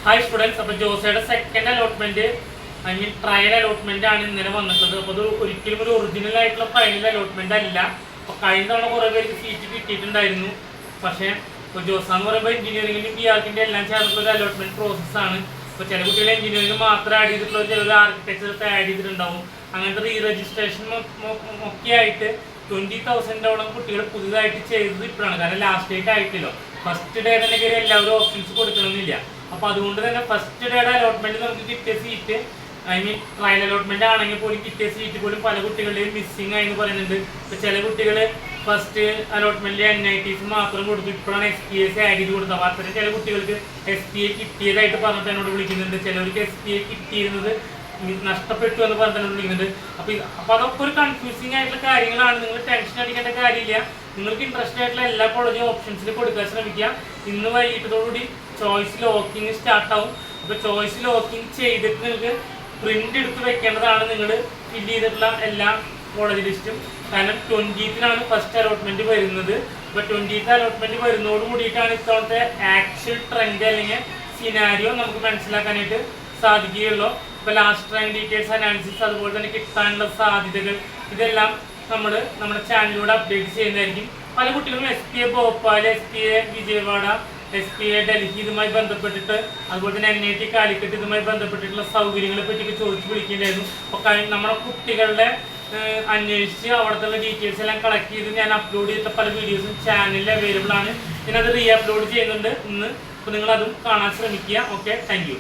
Hi students, അപ്പോൾ ജോസയുടെ second allotment trial allotment ആണ് ഇന്നലെ വന്നിട്ടുള്ളത്. അപ്പോൾ അത് ഒരിക്കലും ഒരു ഒറിജിനൽ ആയിട്ടുള്ള ഫൈനൽ അലോട്ട്മെന്റ് അല്ല. അപ്പോൾ കഴിഞ്ഞ തവണ കുറേ പേർക്ക് സീറ്റ് കിട്ടിയിട്ടുണ്ടായിരുന്നു. പക്ഷേ ഇപ്പോൾ ജോസ എന്ന് പറയുമ്പോൾ എഞ്ചിനീയറിംഗിലും ബിആർക്കിൻ്റെ എല്ലാം ചേർന്നിട്ടുള്ള ഒരു അലോട്ട്മെന്റ് പ്രോസസ്സാണ്. ഇപ്പോൾ ചില കുട്ടികൾ എഞ്ചിനീയറിംഗ് മാത്രം ആഡ് ചെയ്തിട്ടുള്ള ചിലർ ആർക്കിടെക്ചറൊക്കെ ആഡ് ചെയ്തിട്ടുണ്ടാവും. അങ്ങനത്തെ റീ രജിസ്ട്രേഷൻ ഒക്കെ ആയിട്ട് 20,000ഓളം കുട്ടികൾ പുതുതായിട്ട് ചെയ്തത് ഇപ്പോഴാണ്. കാരണം ലാസ്റ്റ് ഡേറ്റ് ആയിട്ടില്ലോ. ഫസ്റ്റ് ഡേ തന്നെ കയറി എല്ലാവരും ഓപ്ഷൻസ് കൊടുക്കണമെന്നില്ല. അപ്പോൾ അതുകൊണ്ട് തന്നെ ഫസ്റ്റ് ഡേയുടെ അലോട്ട്മെന്റ് നമുക്ക് കിട്ടിയ സീറ്റ് ട്രയൽ അലോട്ട്മെന്റ് ആണെങ്കിൽ പോലും കിട്ടിയ സീറ്റ് പോലും പല കുട്ടികളുടെയും മിസ്സിംഗ് ആയി എന്ന് പറയുന്നുണ്ട്. ഇപ്പോൾ ചില കുട്ടികൾ ഫസ്റ്റ് അലോട്ട്മെന്റിൽ NITs മാത്രം കൊടുത്തു, ഇപ്പോഴാണ് SPAs ആഡ് ചെയ്ത് കൊടുത്തത്. അപ്പോൾ അത്തരം ചില കുട്ടികൾക്ക് SPA കിട്ടിയതായിട്ട് പറഞ്ഞിട്ട് എന്നോട് വിളിക്കുന്നുണ്ട്. ചിലവർക്ക് SPA കിട്ടിയിരുന്നത് നഷ്ടപ്പെട്ടു എന്ന് പറഞ്ഞിട്ട് എന്നോട് വിളിക്കുന്നുണ്ട്. അപ്പോൾ അതൊക്കെ ഒരു കൺഫ്യൂസിങ് ആയിട്ടുള്ള കാര്യങ്ങളാണ്. നിങ്ങൾ ടെൻഷൻ അടിക്കേണ്ട കാര്യമില്ല. നിങ്ങൾക്ക് ഇൻട്രസ്റ്റ് ആയിട്ടുള്ള എല്ലാ കോളേജും ഓപ്ഷൻസിൽ കൊടുക്കാൻ ശ്രമിക്കുക. ഇന്ന് വൈകിട്ടത്തോടുകൂടി ചോയ്സ് ലോക്കിങ് സ്റ്റാർട്ടാവും. അപ്പോൾ ചോയ്സ് ലോക്കിങ് ചെയ്തിട്ട് നിങ്ങൾക്ക് പ്രിന്റ് എടുത്ത് വെക്കേണ്ടതാണ് നിങ്ങൾ ഫില്ല് ചെയ്തിട്ടുള്ള എല്ലാ കോളേജ് ലിസ്റ്റും. കാരണം 20th ഫസ്റ്റ് അലോട്ട്മെന്റ് വരുന്നത്. അപ്പോൾ 20th അലോട്ട്മെന്റ് വരുന്നതോട് കൂടിയിട്ടാണ് ഇത്തവണത്തെ ആക്ച്വൽ ട്രെൻഡ് അല്ലെങ്കിൽ സിനാരിയോ നമുക്ക് മനസ്സിലാക്കാനായിട്ട് സാധിക്കുകയുള്ളൂ. ഇപ്പോൾ ലാസ്റ്റ് റാങ്ക് ഡീറ്റെയിൽസ് അനാലിസിസ്, അതുപോലെ തന്നെ കിട്ടാനുള്ള സാധ്യതകൾ, ഇതെല്ലാം നമ്മൾ നമ്മുടെ ചാനലിലൂടെ അപ്ഡേറ്റ് ചെയ്യുന്നതായിരിക്കും. പല കുട്ടികളും SPA Bhopal, SPA Vijayawada, SPA Delhi ഇതുമായി ബന്ധപ്പെട്ടിട്ട്, അതുപോലെ തന്നെ NIT കാലിക്കറ്റ് ഇതുമായി ബന്ധപ്പെട്ടിട്ടുള്ള സൗകര്യങ്ങളെ പറ്റിയൊക്കെ ചോദിച്ച് വിളിക്കേണ്ടായിരുന്നു. അപ്പോൾ നമ്മുടെ കുട്ടികളുടെ അന്വേഷിച്ച് അവിടുത്തെ ഡീറ്റെയിൽസ് എല്ലാം കളക്ട് ചെയ്ത് ഞാൻ അപ്ലോഡ് ചെയ്തിട്ട് പല വീഡിയോസും ചാനലിൽ അവൈലബിൾ ആണ്. ഞാനത് റീ അപ്ലോഡ് ചെയ്യുന്നുണ്ട് ഇന്ന്. അപ്പോൾ നിങ്ങളതും കാണാൻ ശ്രമിക്കുക. Okay, thank you.